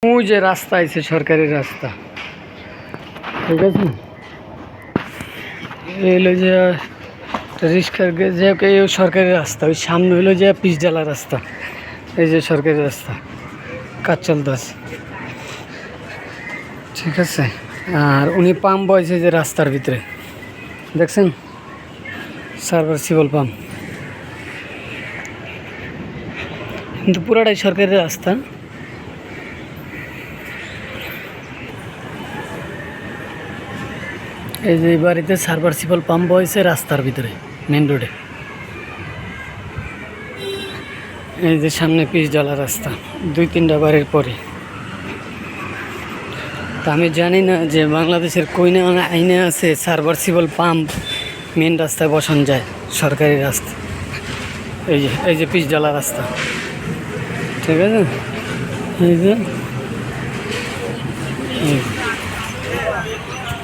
ওই যে রাস্তা আছে সরকারি রাস্তা, ঠিক আছে। এলো যে রিক্সার যে এই সরকারি রাস্তা, ওই সামনে হলো যে পিচঢালা রাস্তা। এই যে সরকারি রাস্তা, কাজ চলতেছে, ঠিক আছে। আর উনি পাম্প বয়েছে যে রাস্তার ভিতরে, দেখছেন, সাবমার্সিবল পাম্প, কিন্তু পুরাটাই সরকারি রাস্তা। এই যে এই বাড়িতে সাবমার্সিবল পাম্প বয়েছে রাস্তার ভিতরে, মেন রোডে। এই যে সামনে পিচঢালা রাস্তা, 2-3টা বাড়ির পরে। তা আমি জানি না যে বাংলাদেশের কোইনা আইনে আছে সাবমার্সিবল পাম্প মেন রাস্তায় বসানো যায়, সরকারি রাস্তা। এই যে পিচঢালা রাস্তা, ঠিক আছে। এই যে